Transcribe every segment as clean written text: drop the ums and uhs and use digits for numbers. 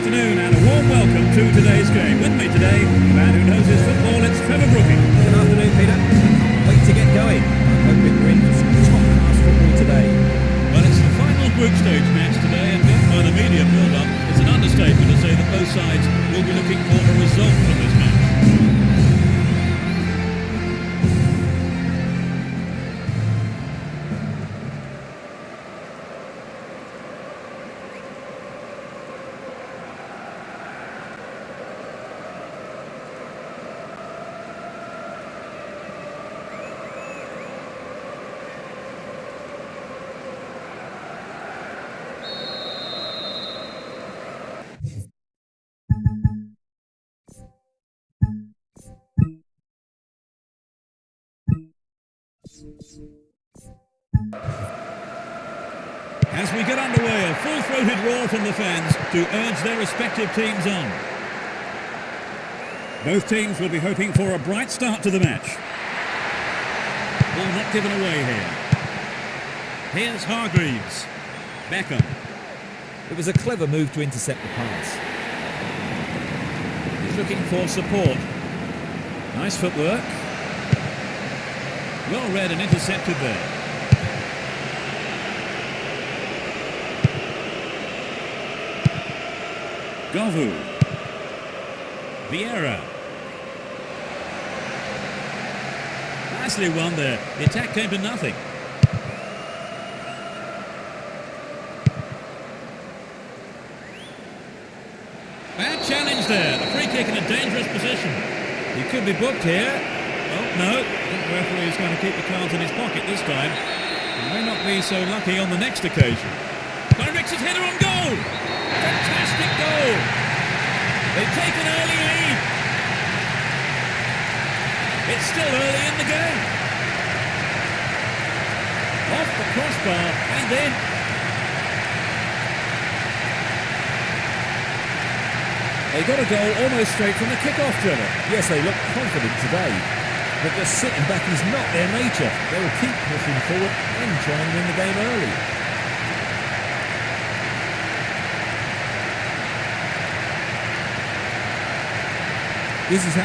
afternoon and a warm welcome to today's game. With me today, the man who knows his football, it's Trevor Brooking. Good afternoon, Peter. I can't wait to get going. I'm hoping we're in for some top-class football today. Well, it's the final group stage match today, and by the media build-up, it's an understatement to say that both sides will be looking for a result from this match. As we get underway, a full-throated roar from the fans to urge their respective teams on. Both teams will be hoping for a bright start to the match. Ball not given away here. Here's Hargreaves. Beckham. It was a clever move to intercept the pass. He's looking for support. Nice footwork. Well read and intercepted there. Govu. Vieira. Nicely won there. The attack came to nothing. Bad challenge there. The free kick in a dangerous position. He could be booked here. Oh, no. I think the referee is going to keep the cards in his pocket this time. He may not be so lucky on the next occasion. Directs his header on goal. Fantastic goal. They take an early lead. It's still early in the game. Off the crossbar and in. They got a goal almost straight from the kick-off, Trevor. Yes, they look confident today. But just sitting back is not their nature. They will keep pushing forward and try and win the game early. This is how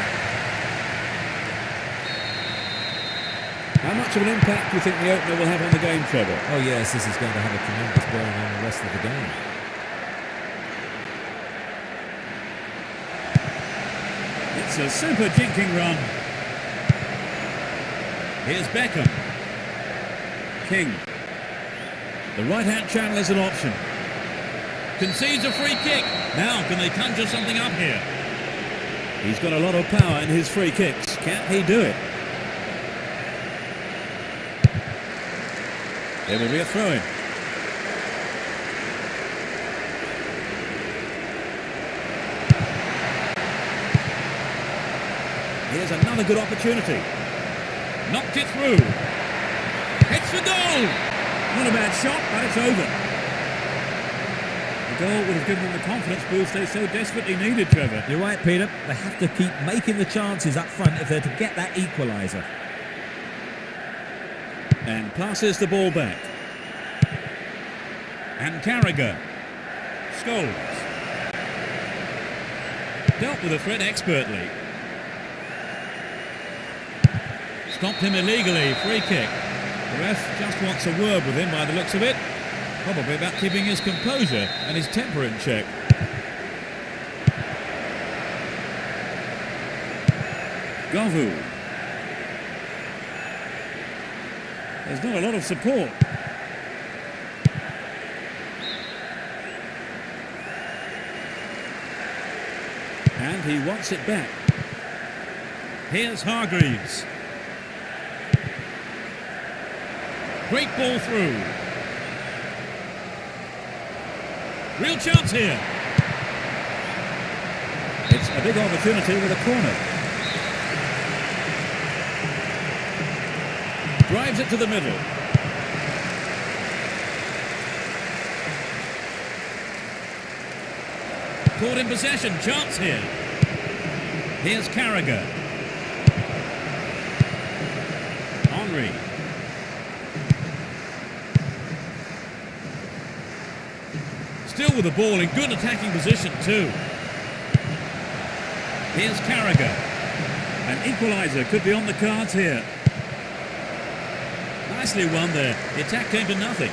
much of an impact do you think the opener will have on the game, Trevor? Oh yes, this is going to have a tremendous bearing on the rest of the game. It's a super jinking run. Here's Beckham. King. The right-hand channel is an option. Concedes a free kick. Now, can they conjure something up here? He's got a lot of power in his free kicks. Can't he do it? There will be a throw-in. Here's another good opportunity. Knocked it through. Hits the goal. Not a bad shot, but it's over. The goal would have given them the confidence boost they so desperately needed, Trevor. You're right, Peter. They have to keep making the chances up front if they're to get that equaliser. And passes the ball back. And Carragher. Scholes. Dealt with the threat expertly. Stopped him illegally. Free kick. The ref just wants a word with him by the looks of it. Probably about keeping his composure and his temper in check. Govu. There's not a lot of support. And he wants it back. Here's Hargreaves. Great ball through. Real chance here. It's a big opportunity with a corner. Drives it to the middle. Caught in possession. Chance here. Here's Carragher. Henry. Still with the ball in good attacking position too. Here's Carragher. An equaliser could be on the cards here. Nicely won there. The attack came to nothing.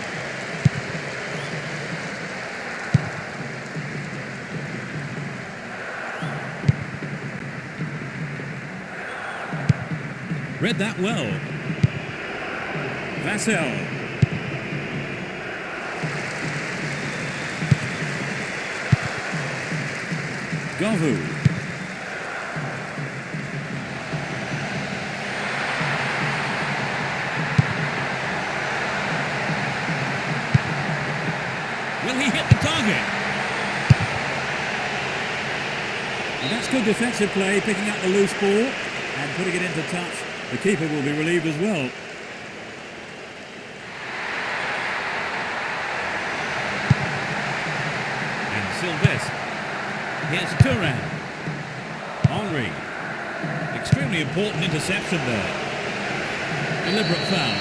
Read that well. Vassell. Govu. Will he hit the target? And that's good defensive play, picking up the loose ball and putting it into touch. The keeper will be relieved as well. And Sylvestre. Here's Turan. Henry. Extremely important interception there. Deliberate foul.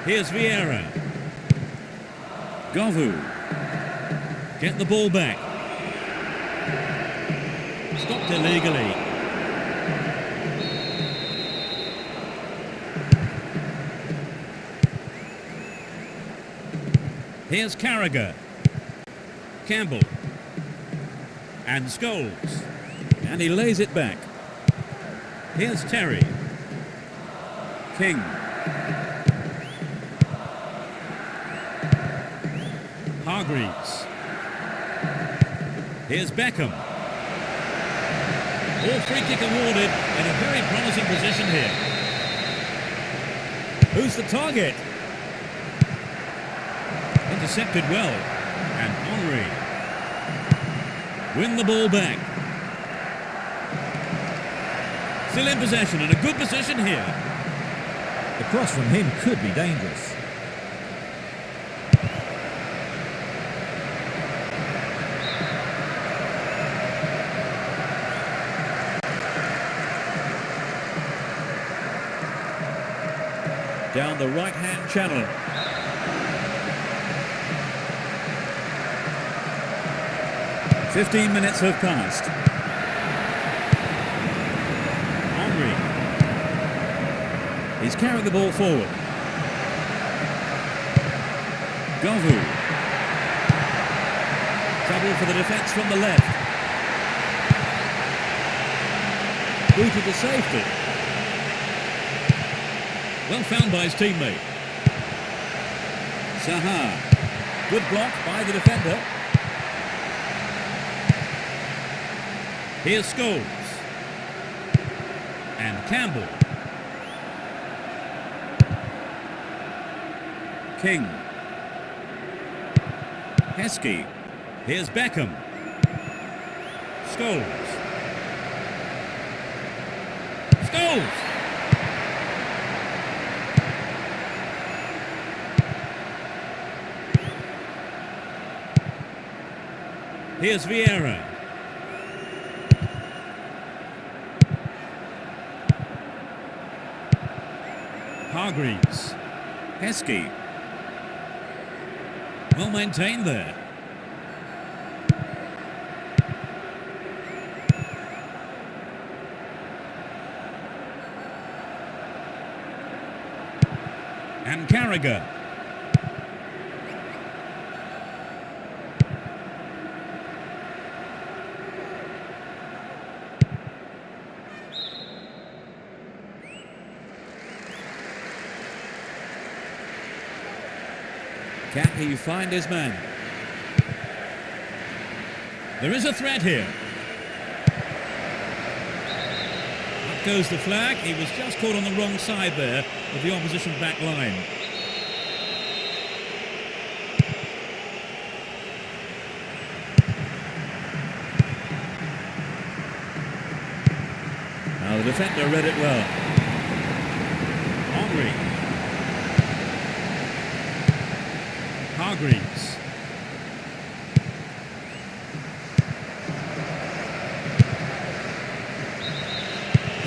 Here's Vieira. Govu. Get the ball back. Stopped illegally. Here's Carragher. Campbell. And Scholes. And he lays it back. Here's Terry. King. Hargreaves. Here's Beckham. All free kick awarded in a very promising position here. Who's the target? Intercepted well. And Henry. Win the ball back. Still in possession and a good position here. The cross from him could be dangerous. Down the right-hand channel. "15 minutes have passed. Henry. He's carried the ball forward. Govu. Trouble for the defence from the left. Booted to safety. Well found by his teammate. Saha. Good block by the defender. Here's Scholes. And Campbell. King. Heskey. Here's Beckham. Scholes. Scholes! Here's Vieira. Hargreaves. Heskey. Well maintained there. And Carragher. Can he find his man? There is a threat here. Up goes the flag. He was just caught on the wrong side there of the opposition back line. Now the defender read it well. Henry. Hargreaves.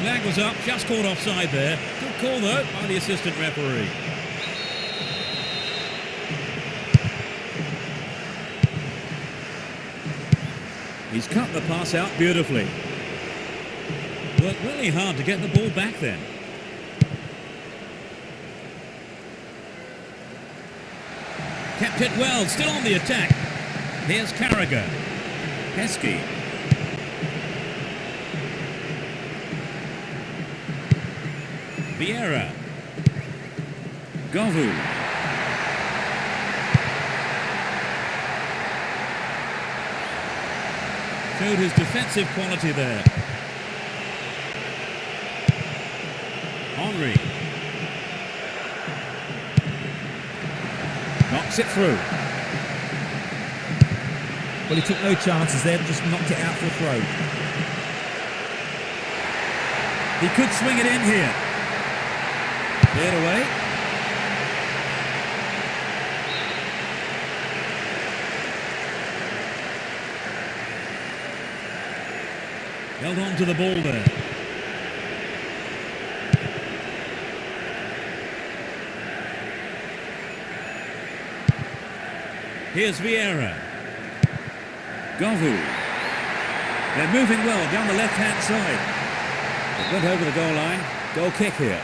Flag was up, just caught offside there. Good call though by the assistant referee. He's cut the pass out beautifully. Worked really hard to get the ball back then. Kept it well, still on the attack. Here's Carragher. Heskey. Vieira. Govu. Showed his defensive quality there. Henry. Knocks it through. Well, he took no chances there, just knocked it out for a throw. He could swing it in here. Cleared away. Held on to the ball there. Here's Vieira. Govu. They're moving well down the left-hand side. It went over the goal line. Goal kick here.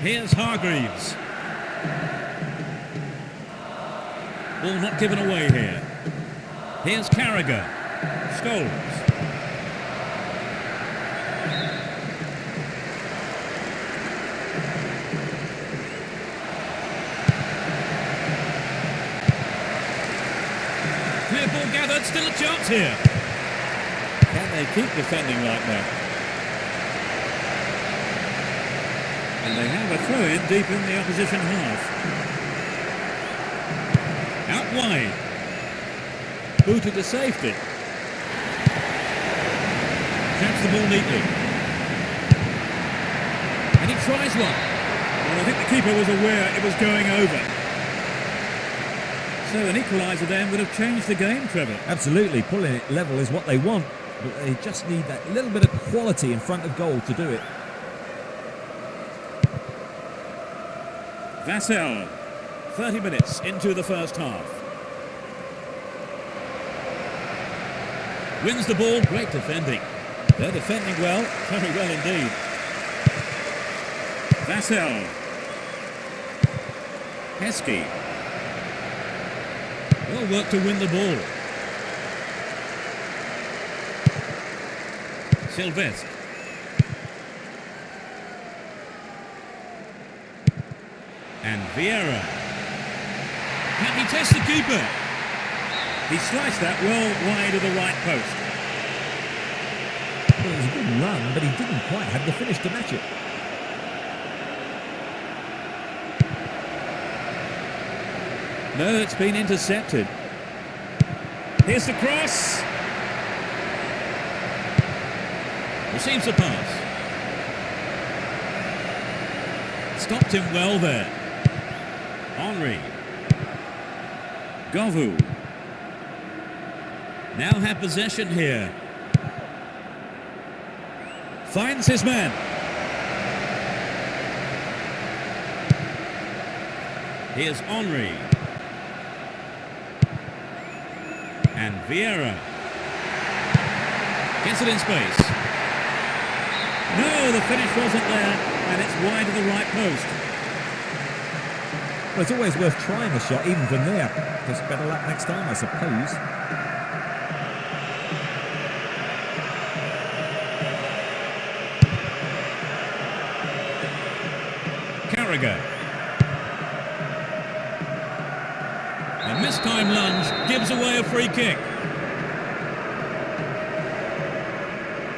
Here's Hargreaves. Ball not given away here. Here's Carragher. Scholes. Clear ball gathered, still a chance here. Can they keep defending like that? And they have a throw-in deep in the opposition half. Out wide. Booted to safety. Taps the ball neatly. And he tries one. Well, I think the keeper was aware it was going over. So an equaliser then would have changed the game, Trevor. Absolutely, pulling it level is what they want, but they just need that little bit of quality in front of goal to do it. Vassell, 30 minutes into the first half. Wins the ball, great defending. They're defending well, very well indeed. Vassell. Heskey. Well worked to win the ball. Sylvestre. And Vieira. Can he test the keeper? He sliced that well wide of the right post. Well, it was a good run, but he didn't quite have the finish to match it. No, it's been intercepted. Here's the cross. Receives the pass. Stopped him well there. Henry. Govu. Now have possession here. Finds his man. Here's Henry. And Vieira. Gets it in space. No, the finish wasn't there, and it's wide of the right post. Well, it's always worth trying the shot, even from there. Just better luck next time, I suppose. Carragher. A mistimed lunge gives away a free kick.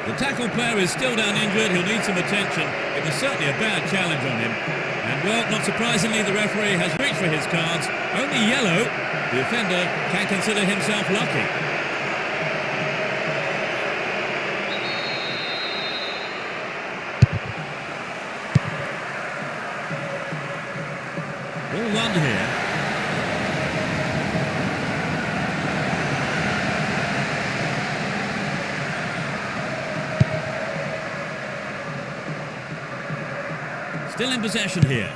The tackle player is still down injured. He'll need some attention. It was certainly a bad challenge on him. And, well, not surprisingly, the referee has reached for his cards. Only yellow. The offender can consider himself lucky. All one here. Still in possession here.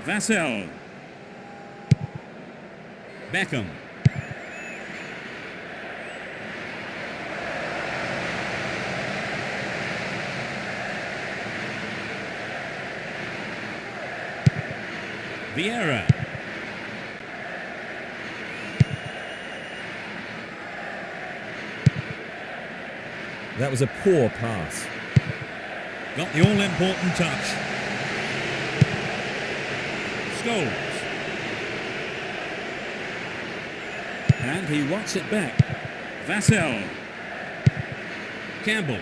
Vassell. Beckham. Vieira. That was a poor pass. Got the all-important touch. Scholes. And he wants it back. Vassell. Campbell.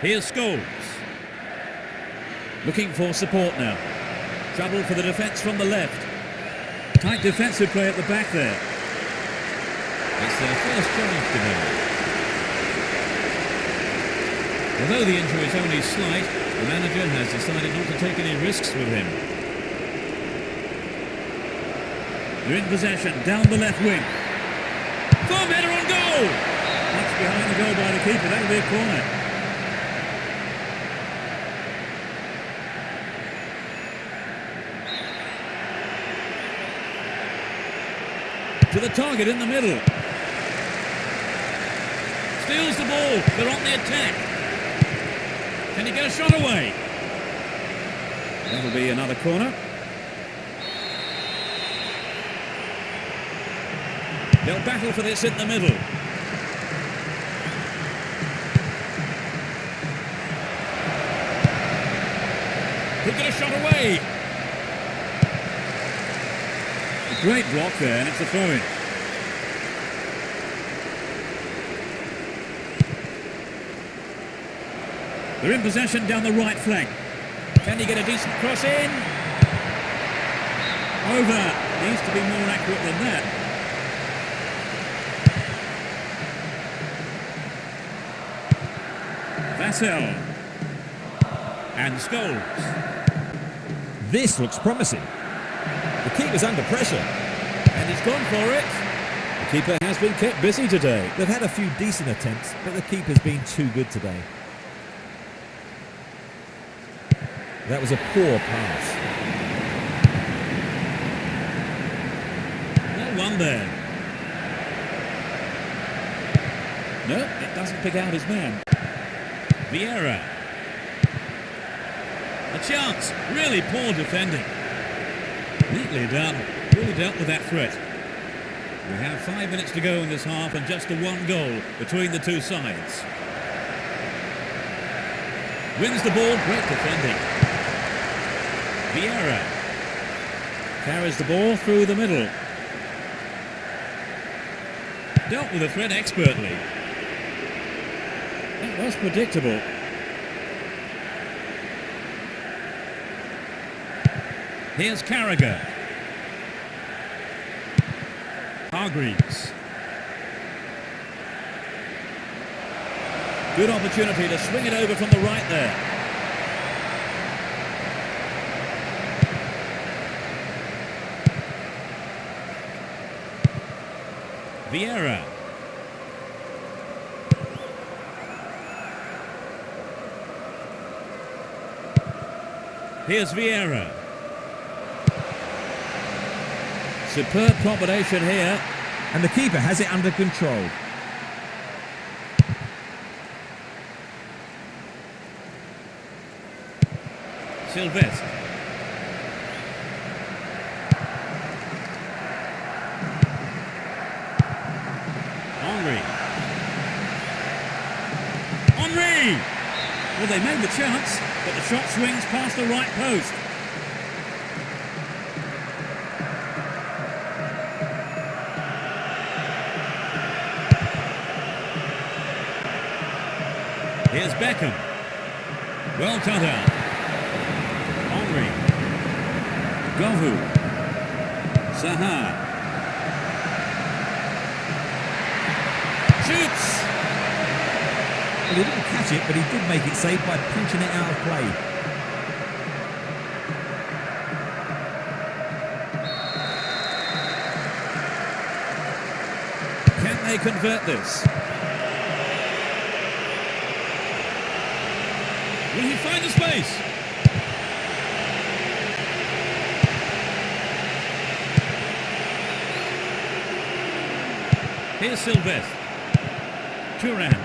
Here's Scholes. Looking for support now. Trouble for the defence from the left. Tight defensive play at the back there. It's their first challenge today. Although the injury is only slight, the manager has decided not to take any risks with him. They're in possession, down the left wing. Form header on goal! That's behind the goal by the keeper, that'll be a corner. To the target in the middle. Steals the ball. They're on the attack. Can he get a shot away? That'll be another corner. They'll battle for this in the middle. Could get a shot away. A great block there, and it's a throw-in. They're in possession down the right flank. Can he get a decent cross in? Over. Needs to be more accurate than that. Vassell. And Scholes. This looks promising. The keeper's under pressure. And he's gone for it. The keeper has been kept busy today. They've had a few decent attempts, but the keeper's been too good today. That was a poor pass. Well won there. No, it doesn't pick out his man. Vieira. A chance. Really poor defending. Neatly done. Really dealt with that threat. We have 5 minutes to go in this half and just a one goal between the two sides. Wins the ball. Great defending. Vieira carries the ball through the middle. Dealt with the threat expertly. That was predictable. Here's Carragher. Hargreaves. Good opportunity to swing it over from the right there. Vieira. Here's Vieira. Superb combination here. And the keeper has it under control. Sylvestre. Henry! Well, they made the chance, but the shot swings past the right post. Here's Beckham. Well cut out. Henry. Govu. Zaha. Shoots! Well, he didn't catch it, but he did make it safe by punching it out of play. Can they convert this? Will he find the space? Here's Sylvestre. Turan.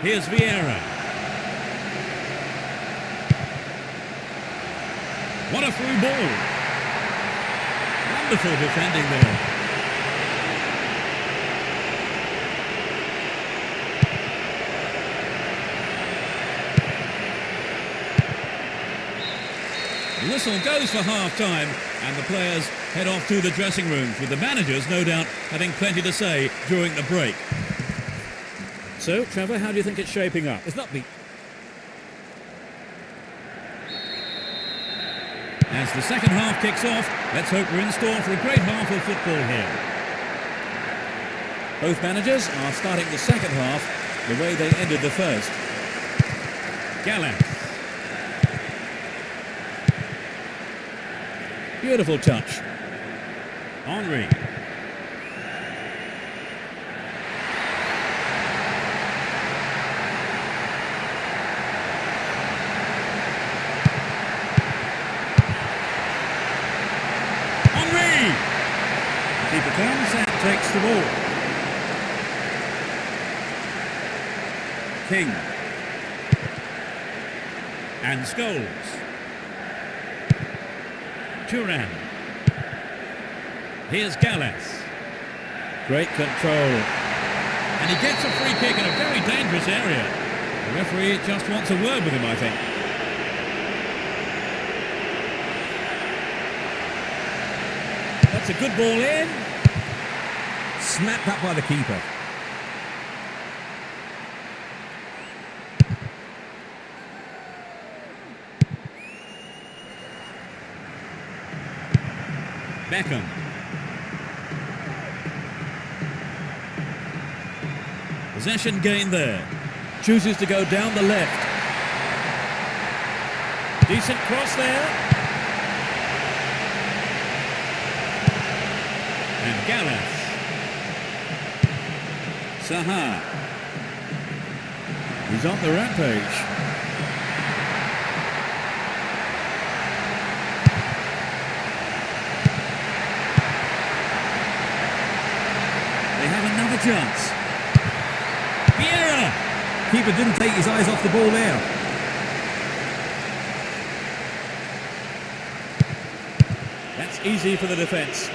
Here's Vieira. What a through ball. Wonderful defending there. The whistle goes for half-time and the players head off to the dressing rooms, with the managers, no doubt, having plenty to say during the break. So, Trevor, how do you think it's shaping up? It's not big. As the second half kicks off, let's hope we're in store for a great half of football here. Both managers are starting the second half the way they ended the first. Gallant. Beautiful touch. Henry. Henry! Keeper comes and takes the ball. King. And Scholes. Turan. Here's Gallas. Great control. And he gets a free kick in a very dangerous area. The referee just wants a word with him, I think. That's a good ball in. Snapped up by the keeper. Beckham. Possession gained there. Chooses to go down the left. Decent cross there. And Gallas. Saha. He's on the rampage. They have another chance. Vieira! Keeper didn't take his eyes off the ball there. That's easy for the defence.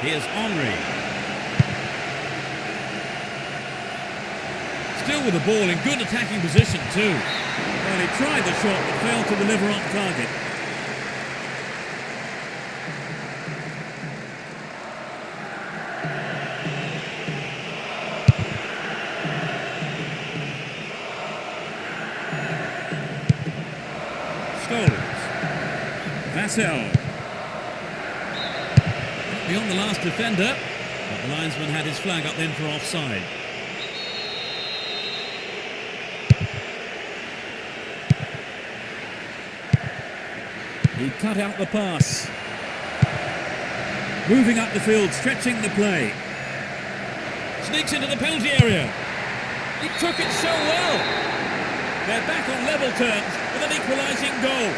Here's Henry. Still with the ball in good attacking position too. Well, he tried the shot but failed to deliver on target. Scholes. Vassell. Beyond the last defender, but the linesman had his flag up then for offside. He cut out the pass. Moving up the field, stretching the play. Sneaks into the penalty area. He took it so well. They're back on level terms with an equalising goal.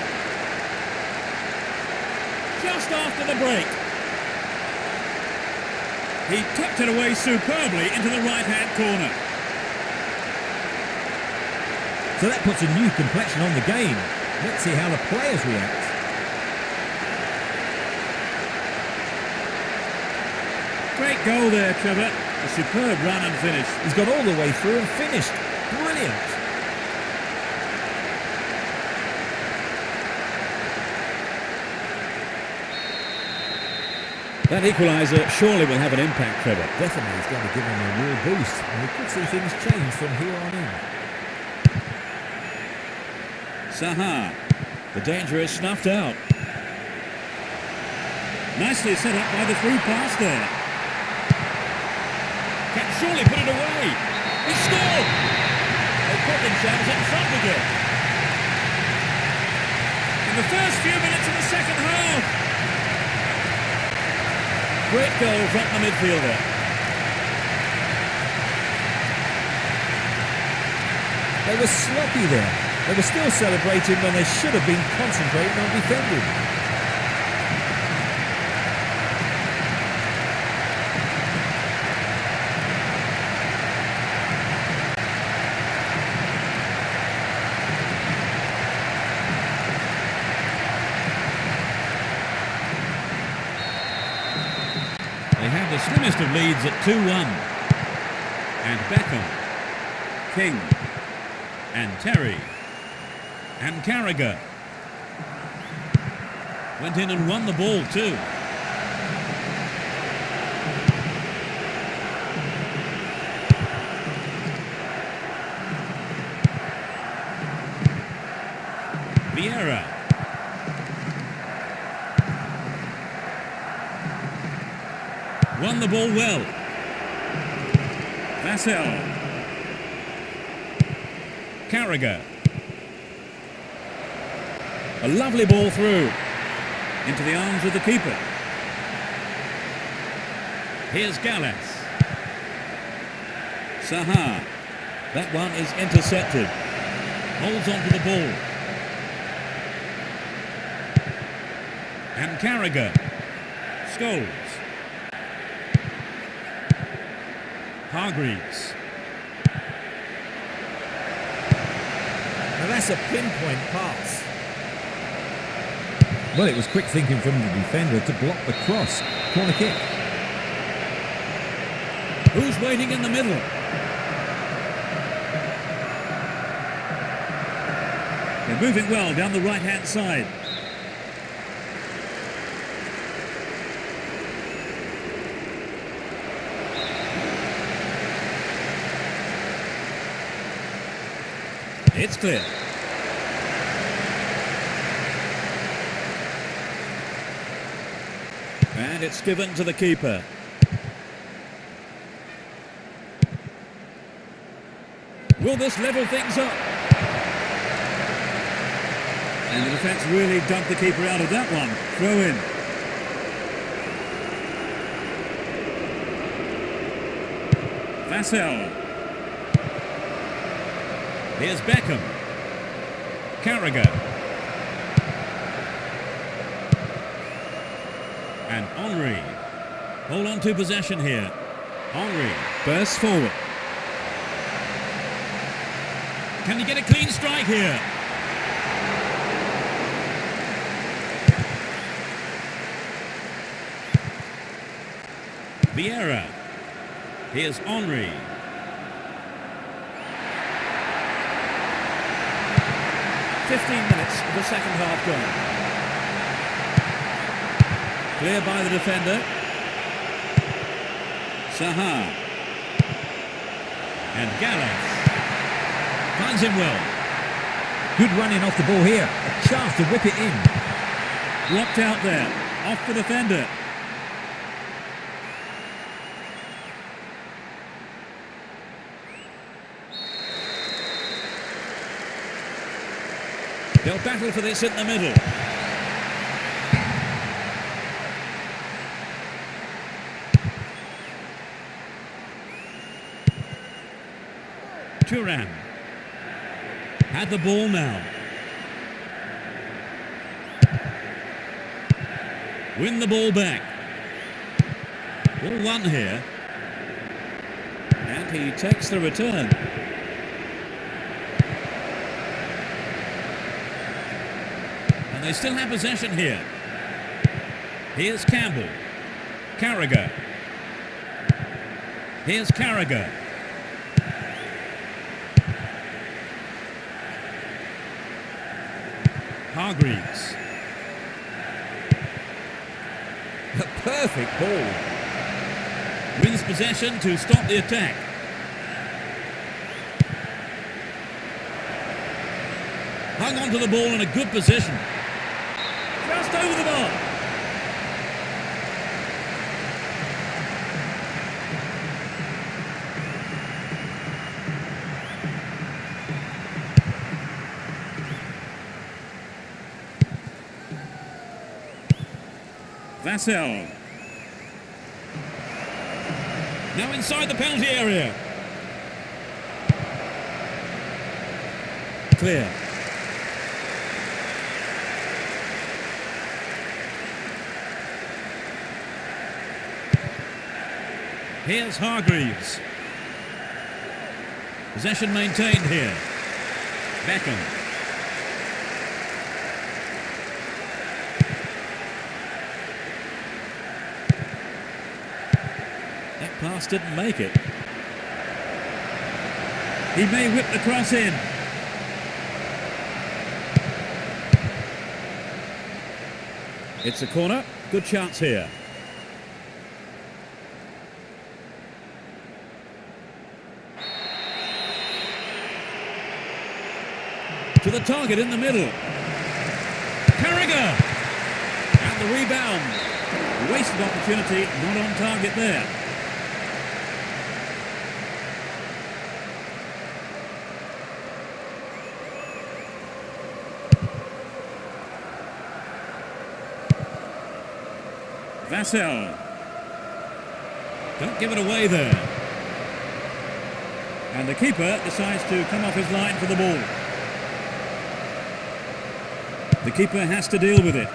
Just after the break. He tucked it away superbly into the right-hand corner. So that puts a new complexion on the game. Let's see how the players react. Great goal there, Trevor. A superb run and finish. He's got all the way through and finished. Brilliant. That equaliser surely will have an impact, Trevor. Definitely, it's going to give him a real boost. And we could see things change from here on in. Saha. The danger is snuffed out. Nicely set up by the through pass there. Can surely put it away. He scored! They put themselves in front again. In the first few minutes of the second half. Great goal from the midfielder. They were sloppy there. They were still celebrating when they should have been concentrating on defending. They have the slimmest of leads at 2-1. And Beckham. King. And Terry. And Carragher. Went in and won the ball too. Vieira. Won the ball well. Vassell. Carragher. A lovely ball through. Into the arms of the keeper. Here's Gallas. Saha. That one is intercepted. Holds on to the ball. And Carragher. Scholes. Hargreaves. Now that's a pinpoint pass. Well, it was quick thinking from the defender to block the cross. Corner kick. Who's waiting in the middle? They're moving well down the right-hand side. It's clear. And it's given to the keeper. Will this level things up? And the defence really dumped the keeper out of that one. Throw in. Vassell. Here's Beckham. Carragher. And Henry. Hold on to possession here. Henry bursts forward. Can he get a clean strike here? Vieira. Here's Henry. Minutes of the second half gone. Clear by the defender. Saha. And Gallas. Finds him well. Good running off the ball here. A chance to whip it in. Blocked out there. Off the defender. They'll battle for this in the middle. Thuram had the ball now. Win the ball back. Ball one here. And he takes the return. And they still have possession here. Here's Campbell. Carragher. Here's Carragher. Hargreaves. A perfect ball. Wins possession to stop the attack. Hung on to the ball in a good position. Just over the bar. Vassell. Now inside the penalty area. clear. Here's Hargreaves. Possession maintained here. Beckham. That pass didn't make it. He may whip the cross in. It's a corner. Good chance here. To the target in the middle. Carragher! And the rebound. Wasted opportunity, not on target there. Vassell. Don't give it away there. And the keeper decides to come off his line for the ball. The keeper has to deal with it.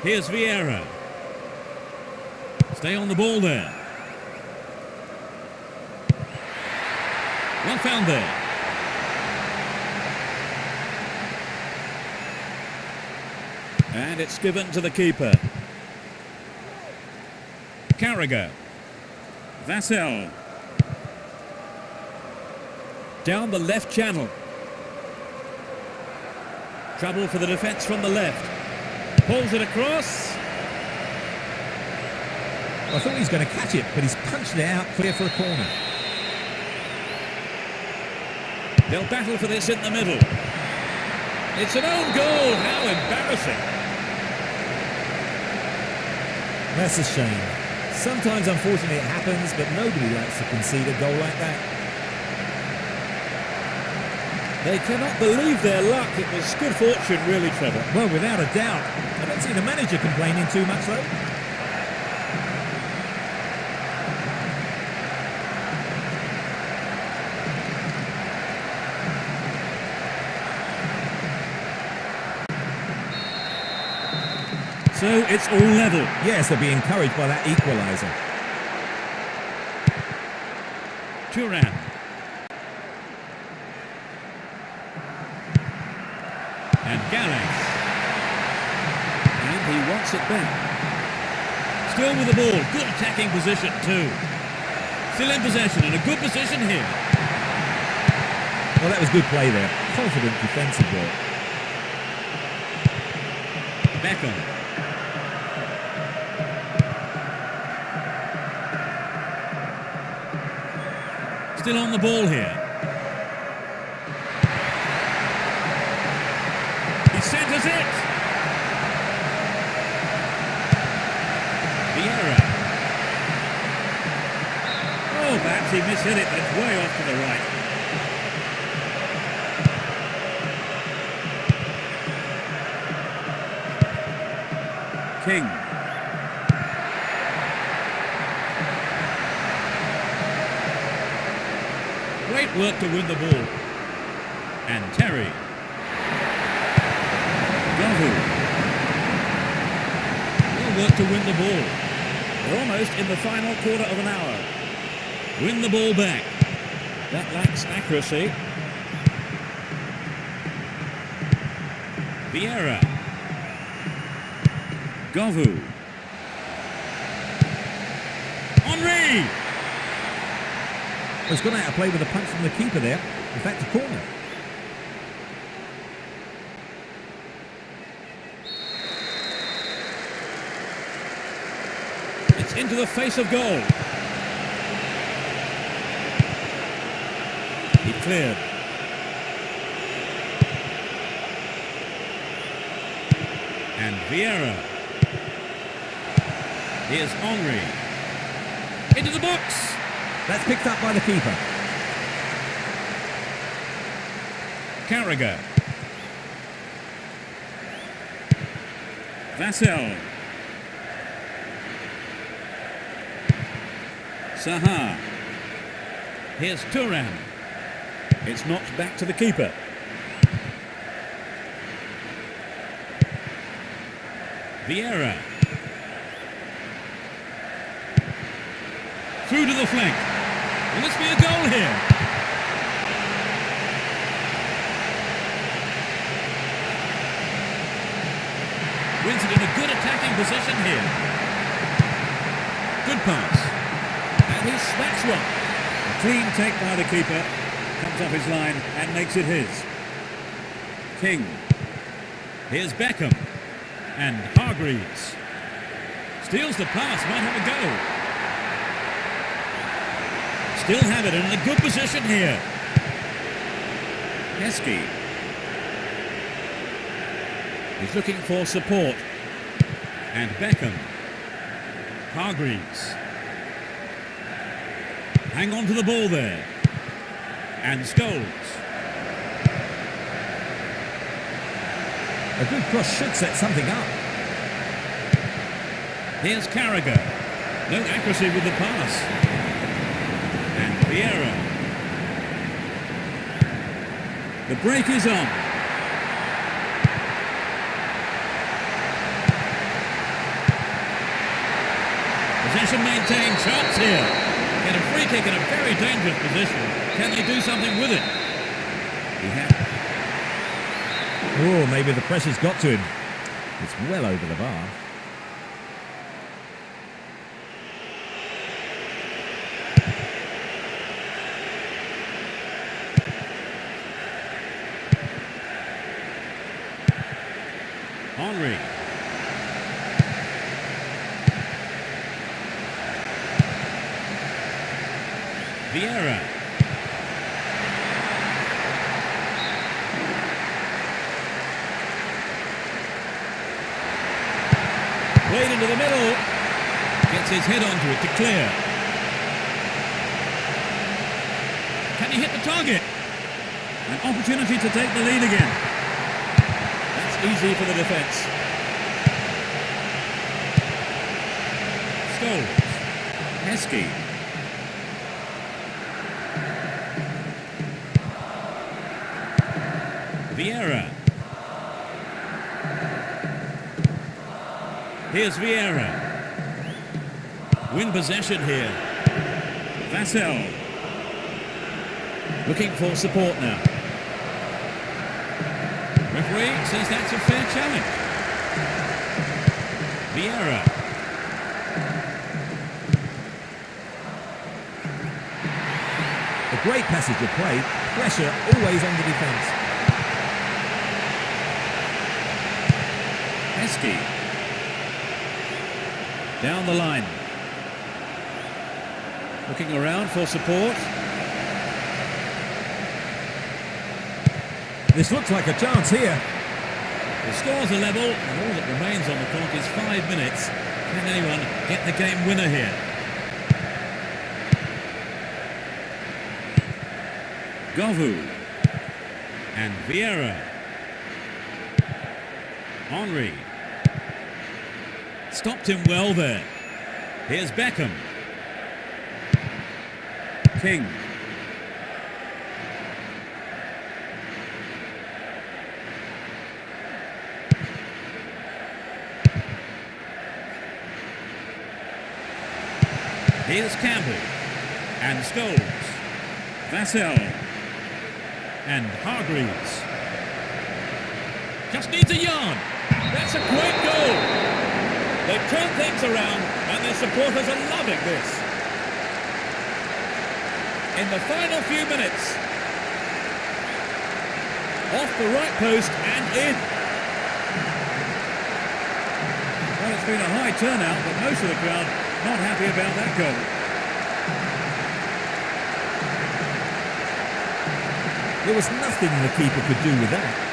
Here's Vieira. Stay on the ball there. Well found there. And it's given to the keeper. Carragher. Vassell. Down the left channel. Trouble for the defence from the left. Pulls it across. I thought he was going to catch it, but he's punched it out clear for a corner. They'll battle for this in the middle. It's an own goal. How embarrassing. That's a shame. Sometimes, unfortunately, it happens, but nobody likes to concede a goal like that. They cannot believe their luck. It was good fortune, really, Trevor. Well, without a doubt. I don't see the manager complaining too much, though. So it's all level. Yes, they'll be encouraged by that equaliser. Turan. And Gallas. And he wants it back. Still with the ball. Good attacking position too. Still in possession and a good position here. Well, that was good play there. Confident defensive work. Beckham. Still on the ball here. He centres it. Vieira. Oh, perhaps he mishit it, but it's way off to the right. King. Great work to win the ball. And Terry. Govu. Good work to win the ball. We're almost in the final quarter of an hour. Win the ball back. That lacks accuracy. Vieira. Govu. Henry! He's gone out of play with a punch from the keeper there. In fact, a corner. It's into the face of goal. He cleared. And Vieira. Here's Henry. Into the box. That's picked up by the keeper. Carragher. Vassell. Saha. Here's Turan. It's knocked back to the keeper. Vieira. Through to the flank. Will this be a goal here? Wins it in a good attacking position here. Good pass. And he smacks one. A clean take by the keeper. Comes off his line and makes it his. King. Here's Beckham. And Hargreaves. Steals the pass, might have a go. Still have it in a good position here. Heskey. He's looking for support. And Beckham. Hargreaves. Hang on to the ball there. And Scholes. A good cross should set something up. Here's Carragher. No accuracy with the pass. And Vieira. The break is on. Possession maintained, chance here. Get a free kick in a very dangerous position. Can they do something with it? Oh, maybe the pressure's got to him. It's well over the bar. Henry. Vieira. Played into the middle. Gets his head onto it to clear. Can he hit the target? An opportunity to take the lead again. That's easy for the defence. Scholes. Heskey. Vieira. Here's Vieira. Win possession here. Vassell. Looking for support now. Referee says that's a fair challenge. Vieira. A great passage of play. Pressure always on the defence. Heskey. Down the line. Looking around for support. This looks like a chance here. The scores are level, and all that remains on the clock is 5 minutes. Can anyone get the game winner here? Govu. And Vieira. Henry. Stopped him well there. Here's Beckham. King. Here's Campbell. And Scholes. Vassell. And Hargreaves. Just needs a yard. That's a great goal. They've turned things around and their supporters are loving this. In the final few minutes. Off the right post and in. Well, it's been a high turnout, but most of the crowd not happy about that goal. There was nothing the keeper could do with that.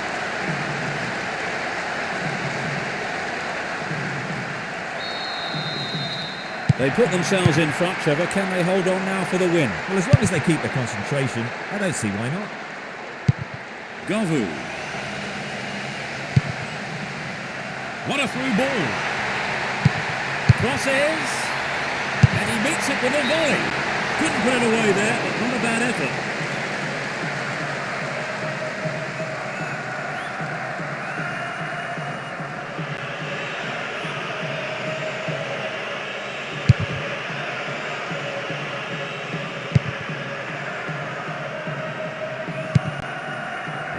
They put themselves in front, Trevor. Can they hold on now for the win? Well, as long as they keep their concentration, I don't see why not. Govu. What a through ball. Crosses. And he meets it with a volley. Couldn't put it away there, but not a bad effort.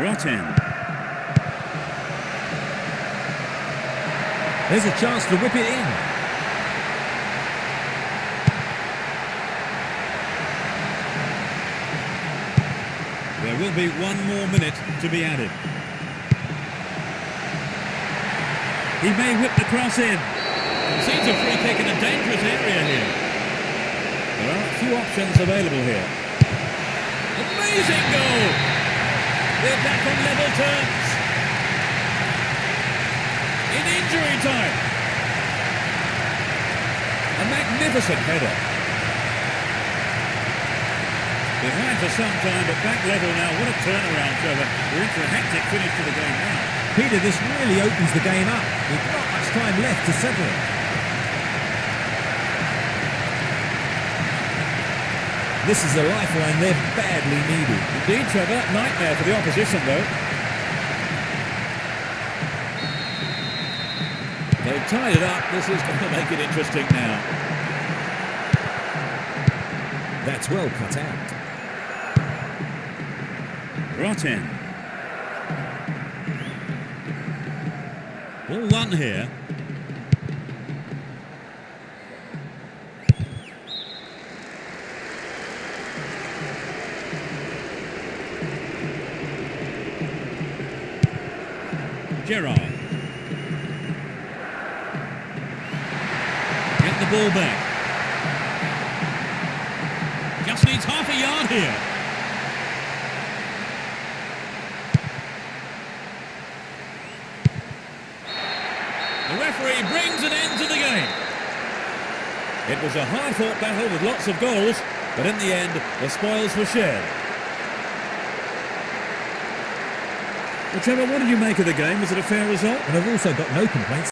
Brought in. There's a chance to whip it in. There will be 1 more minute to be added. He may whip the cross in. Seems a free kick in a dangerous area here. There are a few options available here. Amazing goal! The attack on level terms. In injury time. A magnificent header. Behind for some time, but back level now. What a turnaround, Trevor. We're in for a hectic finish to the game now. Peter, this really opens the game up. With not much time left to settle it. This is a lifeline they're badly needed. Indeed, Trevor. Nightmare for the opposition, though. They've tied it up. This is going to make it interesting now. That's well cut out. Brought in. Ball one here. Gerrard. Get the ball back. Just needs half a yard here. The referee brings an end to the game. It was a hard-fought battle with lots of goals, but in the end, the spoils were shared. Well, Trevor, what did you make of the game? Was it a fair result? And I've also got no complaints.